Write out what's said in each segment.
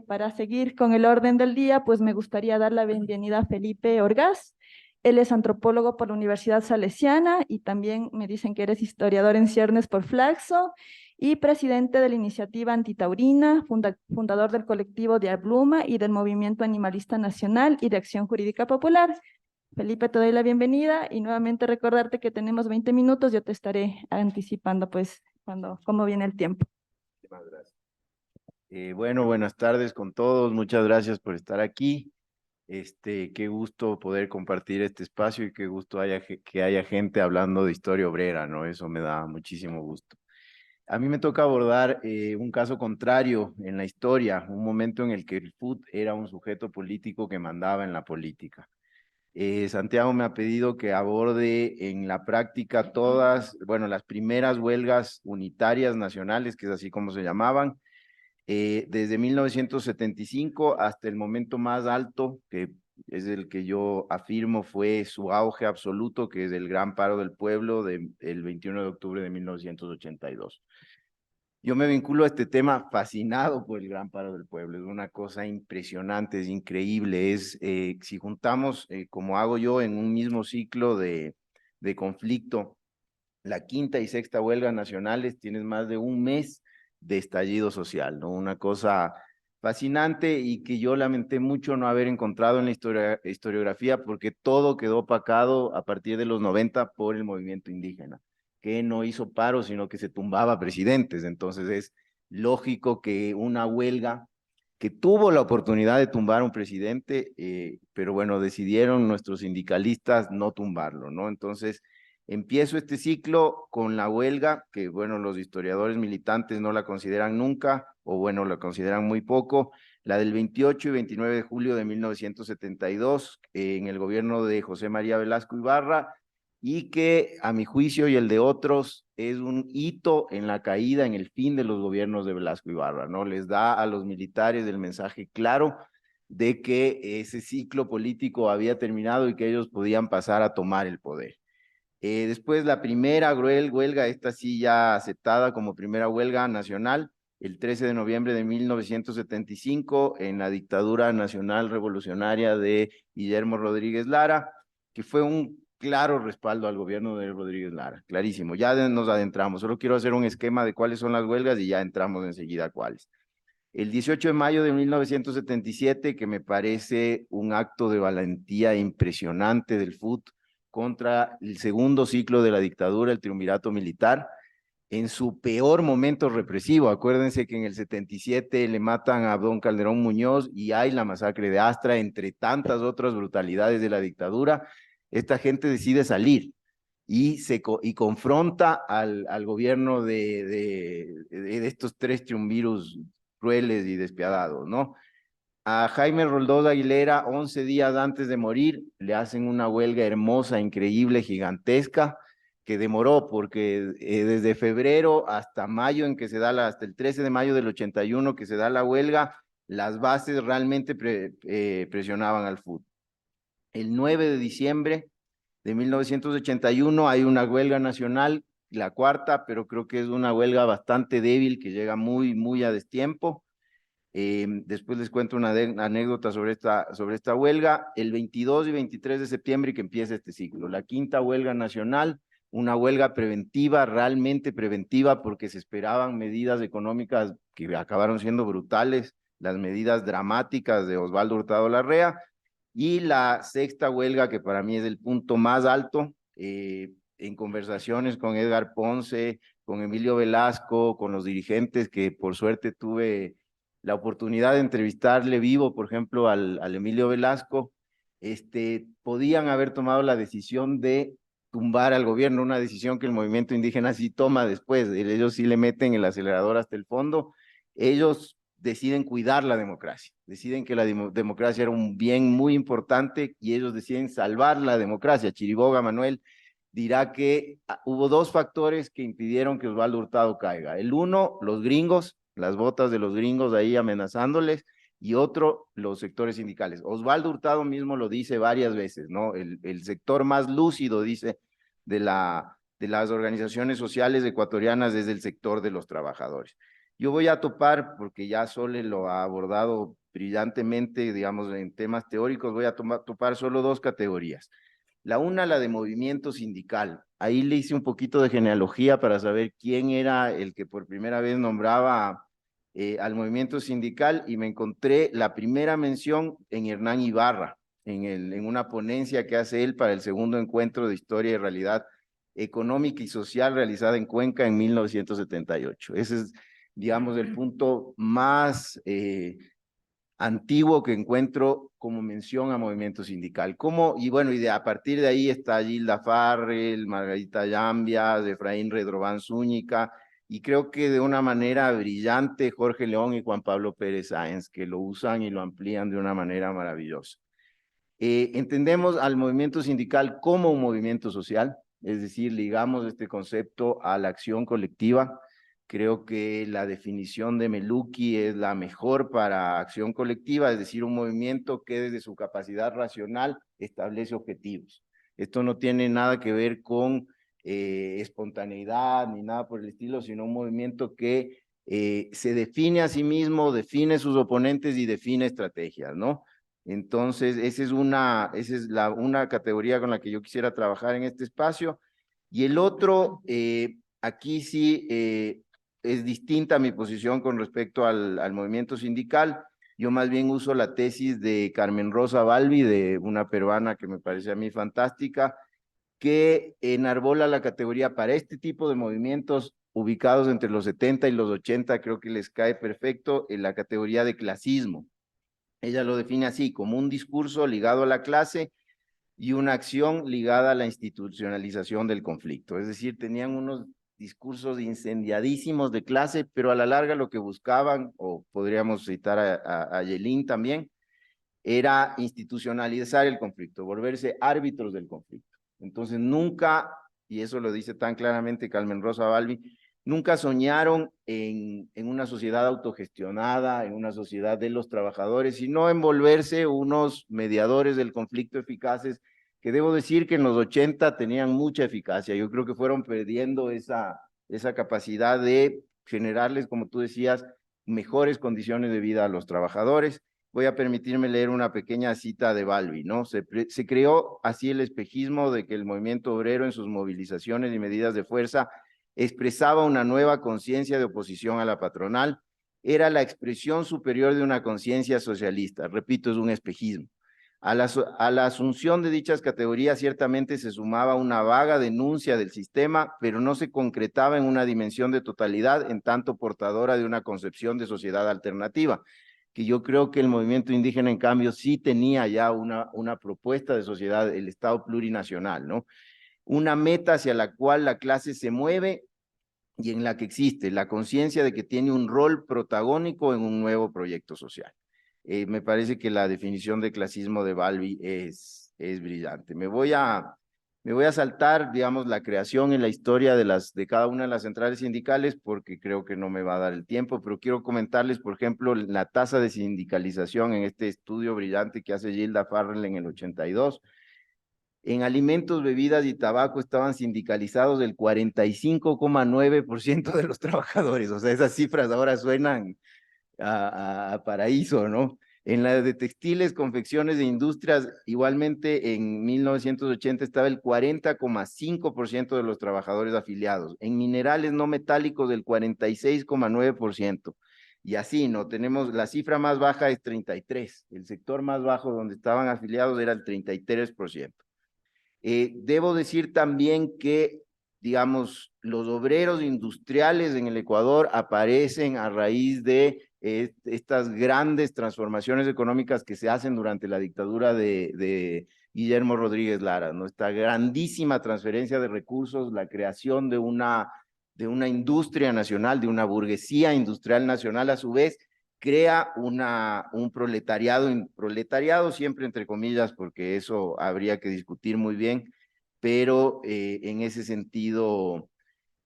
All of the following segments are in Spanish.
Para seguir con el orden del día, pues me gustaría dar la bienvenida a Felipe Orgaz. Él es antropólogo por la Universidad Salesiana y también me dicen que eres historiador en ciernes por Flaxo y presidente de la iniciativa antitaurina, fundador del colectivo de Abluma y del Movimiento Animalista Nacional y de Acción Jurídica Popular. Felipe, te doy la bienvenida y nuevamente recordarte que tenemos 20 minutos. Yo te estaré anticipando pues cómo viene el tiempo. Muchísimas gracias. Bueno, buenas tardes con todos. Muchas gracias por estar aquí. Qué gusto poder compartir este espacio y qué gusto que haya gente hablando de historia obrera, ¿no? Eso me da muchísimo gusto. A mí me toca abordar un caso contrario en la historia, un momento en el que el FUT era un sujeto político que mandaba en la política. Santiago me ha pedido que aborde en la práctica todas, bueno, las primeras huelgas unitarias nacionales, que es así como se llamaban, desde 1975 hasta el momento más alto, que es el que yo afirmo fue su auge absoluto, que es el Gran Paro del Pueblo del 21 de octubre de 1982. Yo me vinculo a este tema fascinado por el Gran Paro del Pueblo. Es una cosa impresionante, es increíble. Si juntamos, como hago yo, en un mismo ciclo de conflicto, la quinta y sexta huelga nacionales, tienes más de un mes de estallido social, ¿no? Una cosa fascinante y que yo lamenté mucho no haber encontrado en la historiografía porque todo quedó opacado a partir de los 90 por el movimiento indígena, que no hizo paro, sino que se tumbaba presidentes. Entonces es lógico que una huelga que tuvo la oportunidad de tumbar a un presidente, pero bueno, decidieron nuestros sindicalistas no tumbarlo, ¿no? Entonces, empiezo este ciclo con la huelga, que bueno, los historiadores militantes no la consideran nunca, o bueno, la consideran muy poco, la del 28 y 29 de julio de 1972, en el gobierno de José María Velasco Ibarra, y que a mi juicio y el de otros es un hito en la caída, en el fin de los gobiernos de Velasco Ibarra, ¿no? Les da a los militares el mensaje claro de que ese ciclo político había terminado y que ellos podían pasar a tomar el poder. Después la primera huelga, esta sí ya aceptada como primera huelga nacional, el 13 de noviembre de 1975, en la dictadura nacional revolucionaria de Guillermo Rodríguez Lara, que fue un claro respaldo al gobierno de Rodríguez Lara, clarísimo. Ya nos adentramos, solo quiero hacer un esquema de cuáles son las huelgas y ya entramos enseguida a cuáles. El 18 de mayo de 1977, que me parece un acto de valentía impresionante del FUT contra el segundo ciclo de la dictadura, el triunvirato militar, en su peor momento represivo. Acuérdense que en el 77 le matan a don Calderón Muñoz y hay la masacre de Astra, entre tantas otras brutalidades de la dictadura. Esta gente decide salir y confronta al gobierno de estos tres triunviros crueles y despiadados, ¿no? A Jaime Roldós Aguilera, 11 días antes de morir, le hacen una huelga hermosa, increíble, gigantesca, que demoró porque desde febrero hasta mayo, hasta el 13 de mayo del 81 que se da la huelga, las bases realmente presionaban al fútbol. El 9 de diciembre de 1981 hay una huelga nacional, la cuarta, pero creo que es una huelga bastante débil que llega muy a destiempo. Después les cuento una anécdota sobre esta huelga. El 22 y 23 de septiembre que empieza este ciclo. La quinta huelga nacional, una huelga preventiva, realmente preventiva, porque se esperaban medidas económicas que acabaron siendo brutales, las medidas dramáticas de Osvaldo Hurtado Larrea. Y la sexta huelga, que para mí es el punto más alto, en conversaciones con Edgar Ponce, con Emilio Velasco, con los dirigentes que por suerte tuve la oportunidad de entrevistarle vivo, por ejemplo, al Emilio Velasco, podían haber tomado la decisión de tumbar al gobierno, una decisión que el movimiento indígena sí toma después. Ellos sí le meten el acelerador hasta el fondo. Ellos deciden cuidar la democracia, deciden que la democracia era un bien muy importante y ellos deciden salvar la democracia. Chiriboga Manuel dirá que hubo dos factores que impidieron que Osvaldo Hurtado caiga. El uno, los gringos, las botas de los gringos ahí amenazándoles, y otro, los sectores sindicales. Osvaldo Hurtado mismo lo dice varias veces, ¿no? El sector más lúcido, dice, de las organizaciones sociales ecuatorianas es el sector de los trabajadores. Yo voy a topar, porque ya Sole lo ha abordado brillantemente, digamos, en temas teóricos, voy a topar solo dos categorías. La una, la de movimiento sindical. Ahí le hice un poquito de genealogía para saber quién era el que por primera vez nombraba al movimiento sindical, y me encontré la primera mención en Hernán Ibarra, en una ponencia que hace él para el segundo encuentro de Historia y Realidad Económica y Social realizada en Cuenca en 1978. Ese es, digamos, el punto más antiguo que encuentro como mención a movimiento sindical. ¿Cómo? Y bueno, a partir de ahí está Gilda Farrell, Margarita Llambias, Efraín Redrován Zúñiga, y creo que de una manera brillante Jorge León y Juan Pablo Pérez Sáenz, que lo usan y lo amplían de una manera maravillosa. Entendemos al movimiento sindical como un movimiento social, es decir, ligamos este concepto a la acción colectiva. Creo que la definición de Melucci es la mejor para acción colectiva, es decir, un movimiento que desde su capacidad racional establece objetivos. Esto no tiene nada que ver con espontaneidad ni nada por el estilo, sino un movimiento que se define a sí mismo, define sus oponentes y define estrategias, ¿no? Entonces, esa es una categoría con la que yo quisiera trabajar en este espacio. Y el otro, aquí sí es distinta mi posición con respecto al movimiento sindical. Yo más bien uso la tesis de Carmen Rosa Balbi, de una peruana que me parece a mí fantástica, que enarbola la categoría para este tipo de movimientos ubicados entre los 70 y los 80, creo que les cae perfecto en la categoría de clasismo. Ella lo define así, como un discurso ligado a la clase y una acción ligada a la institucionalización del conflicto. Es decir, tenían unos discursos incendiadísimos de clase, pero a la larga lo que buscaban, o podríamos citar a Yelin también, era institucionalizar el conflicto, volverse árbitros del conflicto. Entonces nunca, y eso lo dice tan claramente Carmen Rosa Balbi, nunca soñaron en una sociedad autogestionada, en una sociedad de los trabajadores, sino en volverse unos mediadores del conflicto eficaces, que debo decir que en los 80 tenían mucha eficacia. Yo creo que fueron perdiendo esa capacidad de generarles, como tú decías, mejores condiciones de vida a los trabajadores. Voy a permitirme leer una pequeña cita de Balbi, ¿no? Se creó así el espejismo de que el movimiento obrero en sus movilizaciones y medidas de fuerza expresaba una nueva conciencia de oposición a la patronal, era la expresión superior de una conciencia socialista. Repito, es un espejismo. A la asunción de dichas categorías ciertamente se sumaba una vaga denuncia del sistema, pero no se concretaba en una dimensión de totalidad, en tanto portadora de una concepción de sociedad alternativa, que yo creo que el movimiento indígena, en cambio, sí tenía ya una propuesta de sociedad, el Estado plurinacional, ¿no? Una meta hacia la cual la clase se mueve y en la que existe la conciencia de que tiene un rol protagónico en un nuevo proyecto social. Me parece que la definición de clasismo de Balbi es brillante. Me voy a saltar, digamos, la creación y la historia de cada una de las centrales sindicales, porque creo que no me va a dar el tiempo, pero quiero comentarles, por ejemplo, la tasa de sindicalización en este estudio brillante que hace Gilda Farrell en el 82. En alimentos, bebidas y tabaco estaban sindicalizados el 45,9% de los trabajadores. O sea, esas cifras ahora suenan a paraíso, ¿no? En la de textiles, confecciones e industrias, igualmente en 1980 estaba el 40,5% de los trabajadores afiliados. En minerales no metálicos, el 46,9%. Y así, ¿no? Tenemos, la cifra más baja es 33. El sector más bajo donde estaban afiliados era el 33%. Debo decir también que, digamos, los obreros industriales en el Ecuador aparecen a raíz de estas grandes transformaciones económicas que se hacen durante la dictadura de Guillermo Rodríguez Lara, ¿no? Esta grandísima transferencia de recursos, la creación de una industria nacional, de una burguesía industrial nacional, a su vez, crea un proletariado siempre entre comillas, porque eso habría que discutir muy bien, pero en ese sentido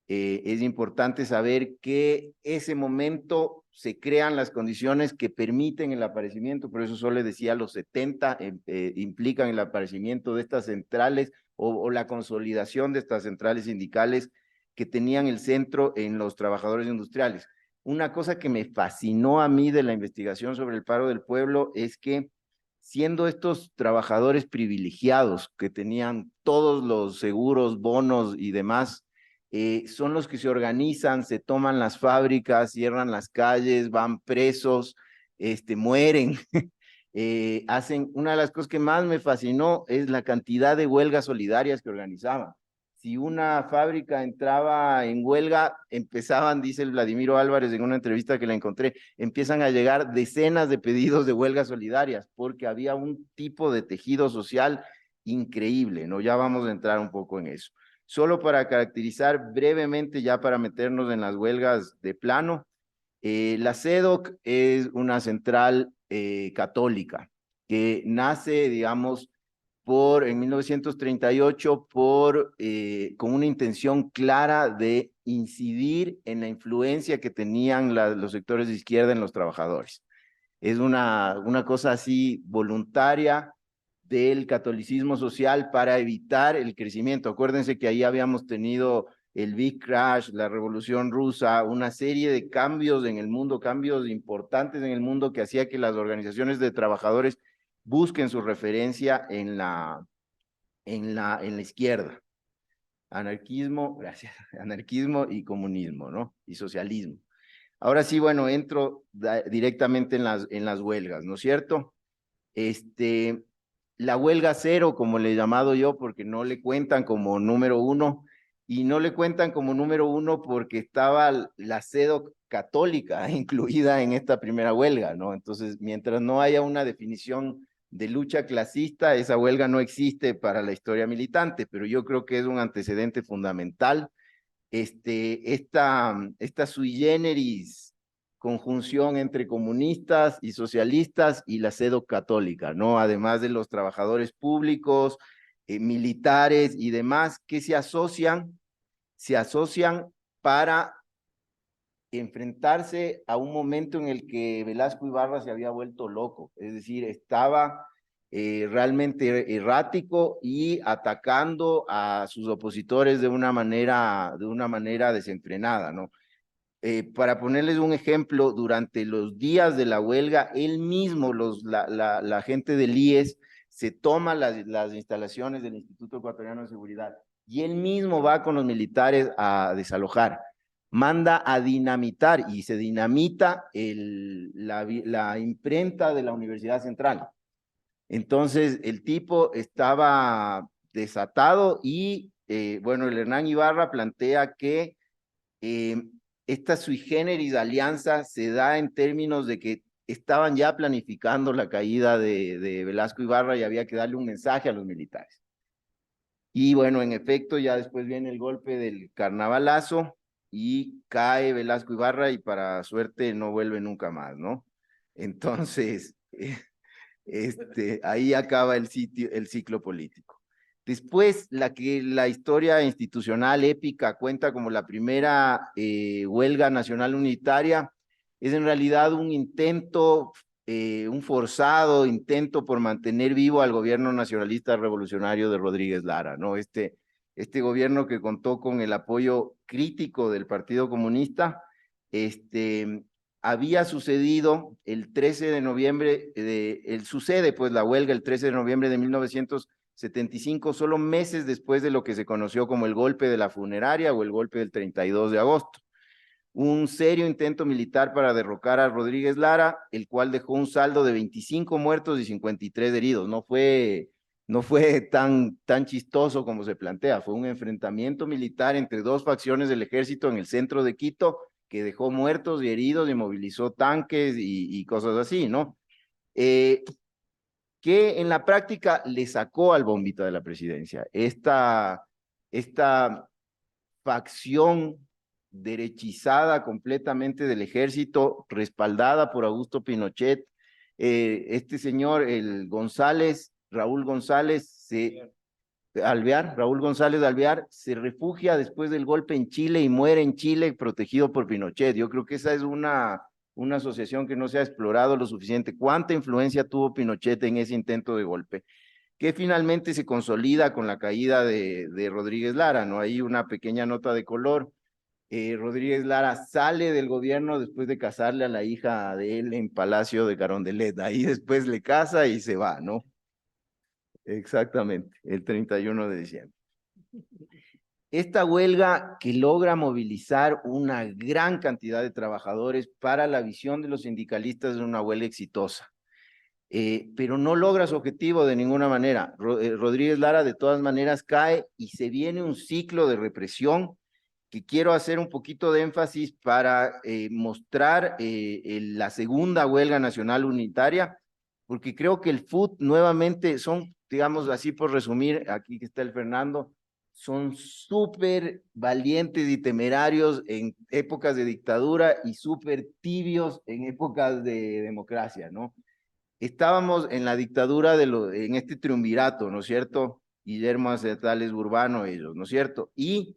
es importante saber que ese momento se crean las condiciones que permiten el aparecimiento, por eso solo le decía, los 70 implican el aparecimiento de estas centrales o la consolidación de estas centrales sindicales que tenían el centro en los trabajadores industriales. una cosa que me fascinó a mí de la investigación sobre el paro del pueblo es que siendo estos trabajadores privilegiados que tenían todos los seguros, bonos y demás, son los que se organizan, se toman las fábricas, cierran las calles, van presos, mueren. Hacen, una de las cosas que más me fascinó es la cantidad de huelgas solidarias que organizaban. Si una fábrica entraba en huelga, empezaban, dice el Vladimiro Álvarez en una entrevista que le encontré, empiezan a llegar decenas de pedidos de huelgas solidarias, porque había un tipo de tejido social increíble, ¿no? Ya vamos a entrar un poco en eso. Solo para caracterizar brevemente, ya para meternos en las huelgas de plano, la CEDOC es una central católica que nace, digamos, en 1938 con una intención clara de incidir en la influencia que tenían los sectores de izquierda en los trabajadores. Es una cosa así voluntaria del catolicismo social para evitar el crecimiento. Acuérdense que ahí habíamos tenido el Big Crash, la Revolución Rusa, una serie de cambios en el mundo, cambios importantes en el mundo que hacía que las organizaciones de trabajadores busquen su referencia en la izquierda. Anarquismo, gracias, anarquismo y comunismo, ¿no? Y socialismo. Ahora sí, bueno, entro directamente en las huelgas, ¿no es cierto? La huelga cero, como le he llamado yo, porque no le cuentan como número uno, y no le cuentan como número uno porque estaba la CEDOC católica incluida en esta primera huelga, ¿no? Entonces, mientras no haya una definición de lucha clasista, esa huelga no existe para la historia militante, pero yo creo que es un antecedente fundamental esta sui generis conjunción entre comunistas y socialistas y la CEDO católica, ¿no? Además de los trabajadores públicos, militares y demás que se asocian para enfrentarse a un momento en el que Velasco Ibarra se había vuelto loco, es decir, estaba realmente errático y atacando a sus opositores de una manera desenfrenada, ¿no? Para ponerles un ejemplo, durante los días de la huelga, él mismo, la gente del IES, se toma las instalaciones del Instituto Ecuatoriano de Seguridad y él mismo va con los militares a desalojar, manda a dinamitar y se dinamita la imprenta de la Universidad Central. Entonces, el tipo estaba desatado y, bueno, el Hernán Ibarra plantea que eh, esta sui generis alianza se da en términos de que estaban ya planificando la caída de Velasco Ibarra y había que darle un mensaje a los militares. Y bueno, en efecto, ya después viene el golpe del carnavalazo y cae Velasco Ibarra y para suerte no vuelve nunca más, ¿no? Entonces, ahí acaba el ciclo político. Después, la historia institucional épica cuenta como la primera huelga nacional unitaria, es en realidad un intento, un forzado intento por mantener vivo al gobierno nacionalista revolucionario de Rodríguez Lara, ¿no? Este gobierno que contó con el apoyo crítico del Partido Comunista, había sucedido el 13 de noviembre, sucede pues la huelga el 13 de noviembre de 1975, solo meses después de lo que se conoció como el golpe de la funeraria o el golpe del 32 de agosto. Un serio intento militar para derrocar a Rodríguez Lara, el cual dejó un saldo de 25 muertos y 53 heridos. No fue tan chistoso como se plantea, fue un enfrentamiento militar entre dos facciones del ejército en el centro de Quito, que dejó muertos y heridos y movilizó tanques y cosas así, ¿no? Que en la práctica le sacó al bombita de la presidencia. Esta facción derechizada completamente del ejército, respaldada por Augusto Pinochet, este señor, el González, Raúl González, Raúl González de Alvear, se refugia después del golpe en Chile y muere en Chile protegido por Pinochet. Yo creo que esa es una asociación que no se ha explorado lo suficiente. ¿Cuánta influencia tuvo Pinochet en ese intento de golpe? Que finalmente se consolida con la caída de Rodríguez Lara, ¿no? Hay una pequeña nota de color. Rodríguez Lara sale del gobierno después de casarle a la hija de él en Palacio de Carondelet. Ahí después le casa y se va, ¿no? Exactamente, el 31 de diciembre. Esta huelga que logra movilizar una gran cantidad de trabajadores para la visión de los sindicalistas es una huelga exitosa. Pero no logra su objetivo de ninguna manera. Rodríguez Lara de todas maneras cae y se viene un ciclo de represión que quiero hacer un poquito de énfasis para mostrar la segunda huelga nacional unitaria, porque creo que el FUT nuevamente son, digamos así por resumir, aquí que está el Fernando, son súper valientes y temerarios en épocas de dictadura y súper tibios en épocas de democracia, ¿no? Estábamos en la dictadura en este triunvirato, ¿no es cierto? Guillermo Acetales Urbano, ellos, ¿no es cierto? Y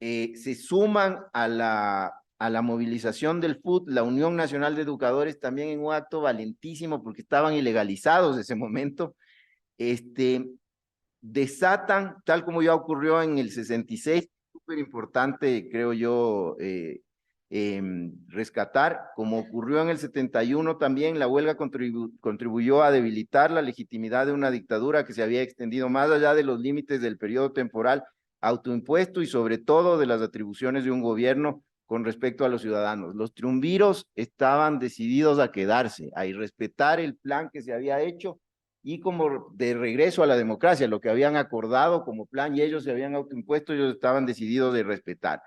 se suman a la movilización del FUT, la Unión Nacional de Educadores, también en un acto valentísimo, porque estaban ilegalizados en ese momento, desatan, tal como ya ocurrió en el 66, súper importante, creo yo, rescatar, como ocurrió en el 71 también, la huelga contribuyó a debilitar la legitimidad de una dictadura que se había extendido más allá de los límites del periodo temporal autoimpuesto y sobre todo de las atribuciones de un gobierno con respecto a los ciudadanos. Los triunviros estaban decididos a quedarse, a irrespetar el plan que se había hecho y como de regreso a la democracia, lo que habían acordado como plan y ellos se habían autoimpuesto, ellos estaban decididos de respetar.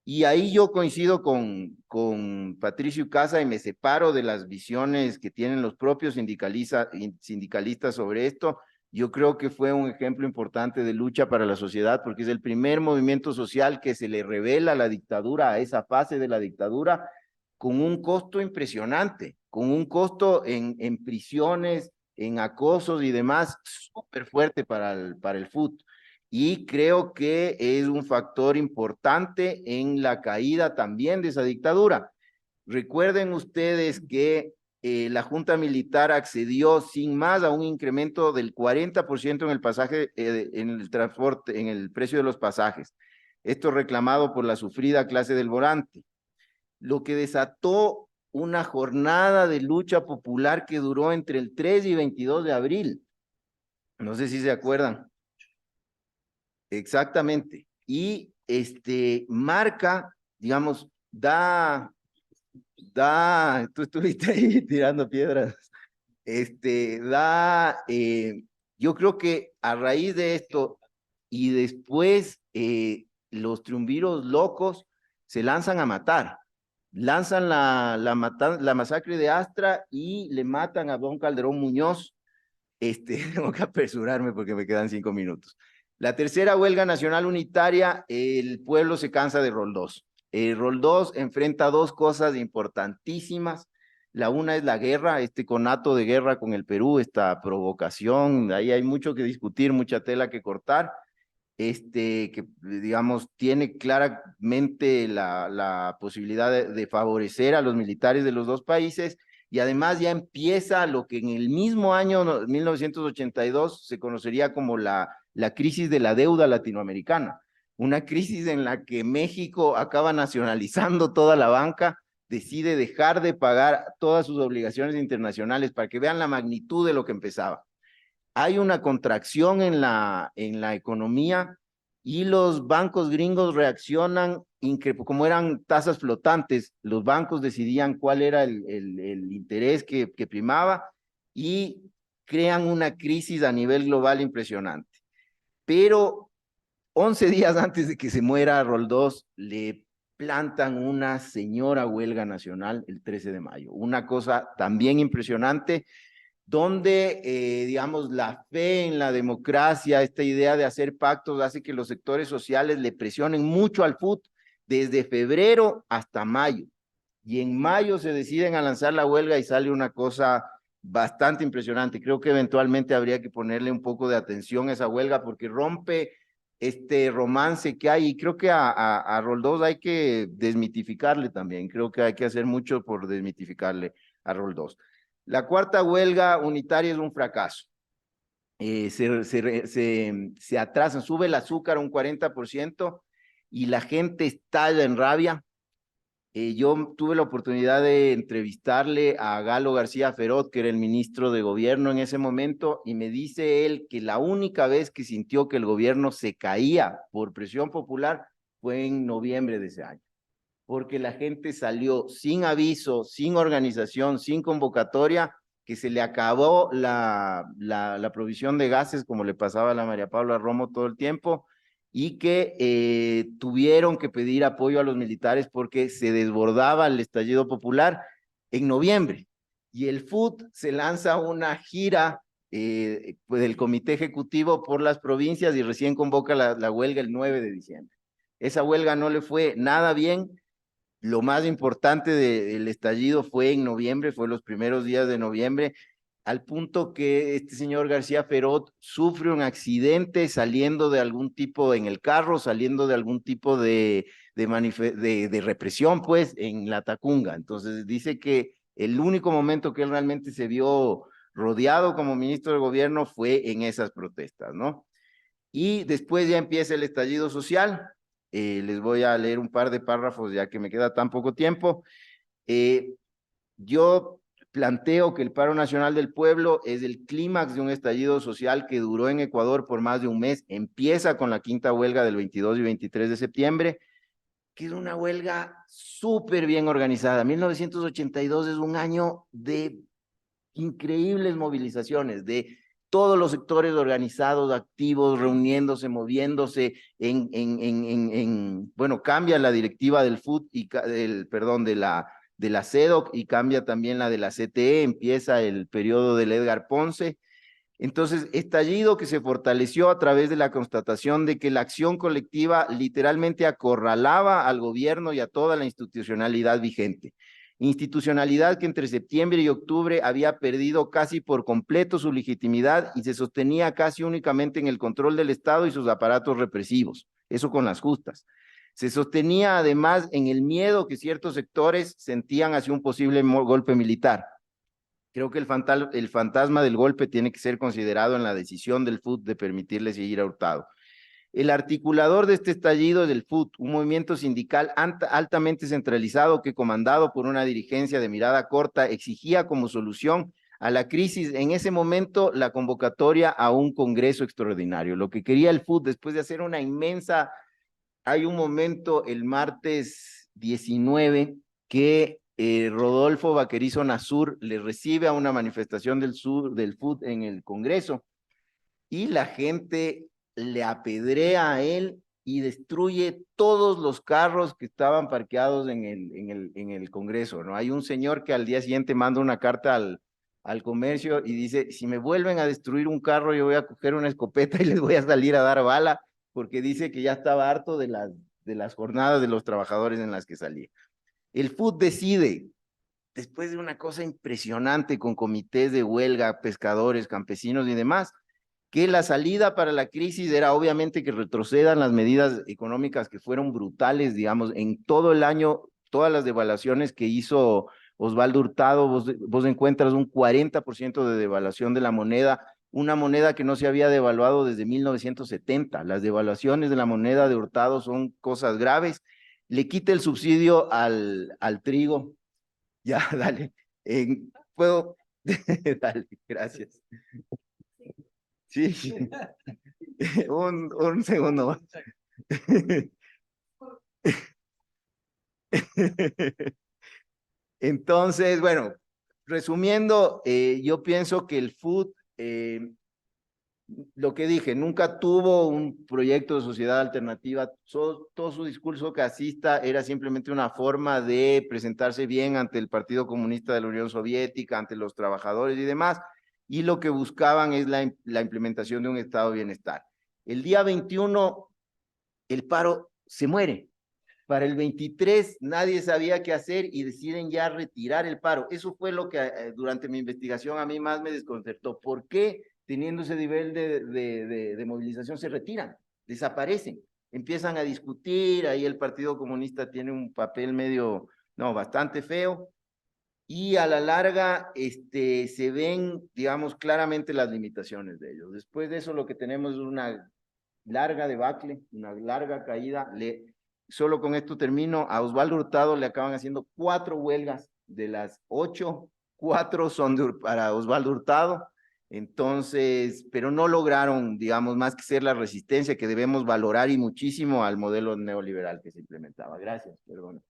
Y ahí yo coincido con Patricio Casa y me separo de las visiones que tienen los propios sindicalistas sobre esto. Yo creo que fue un ejemplo importante de lucha para la sociedad porque es el primer movimiento social que se le revela la dictadura, a esa fase de la dictadura, con un costo impresionante, con un costo en prisiones, en acosos y demás, súper fuerte para el FUT. Y creo que es un factor importante en la caída también de esa dictadura. Recuerden ustedes que la Junta Militar accedió sin más a un incremento del 40% en el pasaje, en el transporte, en el precio de los pasajes. Esto reclamado por la sufrida clase del volante, lo que desató una jornada de lucha popular que duró entre el 3 y 22 de abril. No sé si se acuerdan. Exactamente. Y marca, digamos, tú estuviste ahí tirando piedras, yo creo que a raíz de esto y después los triunviros locos se lanzan a matar, lanzan la masacre de Astra y le matan a don Calderón Muñoz. Tengo que apresurarme porque me quedan 5 minutos. La tercera huelga nacional unitaria, el pueblo se cansa de Roldós. Roldós enfrenta dos cosas importantísimas. La una es la guerra, este conato de guerra con el Perú, esta provocación, ahí hay mucho que discutir, mucha tela que cortar, que digamos tiene claramente la posibilidad de favorecer a los militares de los dos países y además ya empieza lo que en el mismo año 1982 se conocería como la crisis de la deuda latinoamericana, una crisis en la que México acaba nacionalizando toda la banca, decide dejar de pagar todas sus obligaciones internacionales para que vean la magnitud de lo que empezaba. Hay una contracción en la economía y los bancos gringos reaccionan, como eran tasas flotantes, los bancos decidían cuál era el interés que primaba y crean una crisis a nivel global impresionante. Pero 11 días antes de que se muera Roldós, le plantan una señora huelga nacional el 13 de mayo. Una cosa también impresionante donde, digamos, la fe en la democracia, esta idea de hacer pactos hace que los sectores sociales le presionen mucho al FUT desde febrero hasta mayo. Y en mayo se deciden a lanzar la huelga y sale una cosa bastante impresionante. Creo que eventualmente habría que ponerle un poco de atención a esa huelga porque rompe este romance que hay y creo que a Roldós hay que desmitificarle también. Creo que hay que hacer mucho por desmitificarle a Roldós. La cuarta huelga unitaria es un fracaso. Se atrasan, sube el azúcar un 40% y la gente estalla en rabia. Yo tuve la oportunidad de entrevistarle a Galo García Ferot, que era el ministro de gobierno en ese momento, y me dice él que la única vez que sintió que el gobierno se caía por presión popular fue en noviembre de ese año, porque la gente salió sin aviso, sin organización, sin convocatoria, que se le acabó la provisión de gases, como le pasaba a la María Paula Romo todo el tiempo, y que tuvieron que pedir apoyo a los militares porque se desbordaba el estallido popular en noviembre. Y el FUT se lanza una gira pues del comité ejecutivo por las provincias y recién convoca la huelga el 9 de diciembre. Esa huelga no le fue nada bien. Lo más importante del estallido fue en noviembre, fue los primeros días de noviembre, al punto que este señor García Ferot sufre un accidente saliendo de algún tipo en el carro, saliendo de algún tipo de represión, pues, en la Tacunga. Entonces dice que el único momento que él realmente se vio rodeado como ministro de gobierno fue en esas protestas, ¿no? Y después ya empieza el estallido social. Les voy a leer un par de párrafos ya que me queda tan poco tiempo. Eh, yo planteo que el paro nacional del pueblo es el clímax de un estallido social que duró en Ecuador por más de un mes. Empieza con la quinta huelga del 22 y 23 de septiembre, que es una huelga súper bien organizada. 1982 es un año de increíbles movilizaciones de todos los sectores organizados, activos, reuniéndose, moviéndose, bueno, cambia la directiva del FUT, perdón, de la CEDOC y cambia también la de la CTE, empieza el periodo del Edgar Ponce. Entonces, estallido que se fortaleció a través de la constatación de que la acción colectiva literalmente acorralaba al gobierno y a toda la institucionalidad vigente. Institucionalidad que entre septiembre y octubre había perdido casi por completo su legitimidad y se sostenía casi únicamente en el control del Estado y sus aparatos represivos, eso con las justas. Se sostenía además en el miedo que ciertos sectores sentían hacia un posible golpe militar. Creo que el fantasma del golpe tiene que ser considerado en la decisión del FUT de permitirle seguir a Hurtado. El articulador de este estallido es el FUT, un movimiento sindical altamente centralizado que, comandado por una dirigencia de mirada corta, exigía como solución a la crisis en ese momento la convocatoria a un congreso extraordinario. Lo que quería el FUT, después de hacer una inmensa, hay un momento el martes 19 que Rodolfo Vaquerizo Nasur le recibe a una manifestación del sur del FUT en el Congreso y la gente le apedrea a él y destruye todos los carros que estaban parqueados en el Congreso, ¿no? Hay un señor que al día siguiente manda una carta al comercio y dice, si me vuelven a destruir un carro, yo voy a coger una escopeta y les voy a salir a dar bala, porque dice que ya estaba harto de las jornadas de los trabajadores en las que salía. El FUT decide, después de una cosa impresionante con comités de huelga, pescadores, campesinos y demás, que la salida para la crisis era obviamente que retrocedan las medidas económicas que fueron brutales, digamos, en todo el año, todas las devaluaciones que hizo Osvaldo Hurtado, vos encuentras un 40% de devaluación de la moneda, una moneda que no se había devaluado desde 1970. Las devaluaciones de la moneda de Hurtado son cosas graves. Le quita el subsidio al trigo. Ya, dale. ¿Puedo? Dale, gracias. Sí, un segundo. Entonces, bueno, resumiendo, yo pienso que el FUT, lo que dije, nunca tuvo un proyecto de sociedad alternativa, todo su discurso casista era simplemente una forma de presentarse bien ante el Partido Comunista de la Unión Soviética, ante los trabajadores y demás, y lo que buscaban es la implementación de un estado de bienestar. El día 21, el paro se muere. Para el 23 nadie sabía qué hacer y deciden ya retirar el paro. Eso fue lo que durante mi investigación a mí más me desconcertó. ¿Por qué teniendo ese nivel de movilización se retiran? Desaparecen, empiezan a discutir, ahí el Partido Comunista tiene un papel medio, no, bastante feo, y a la larga se ven, digamos, claramente las limitaciones de ellos. Después de eso lo que tenemos es una larga debacle, una larga caída. solo con esto termino, a Osvaldo Hurtado le acaban haciendo 4 huelgas, de las 8, 4 son para Osvaldo Hurtado, entonces, pero no lograron, digamos, más que ser la resistencia que debemos valorar y muchísimo al modelo neoliberal que se implementaba. Gracias, perdón.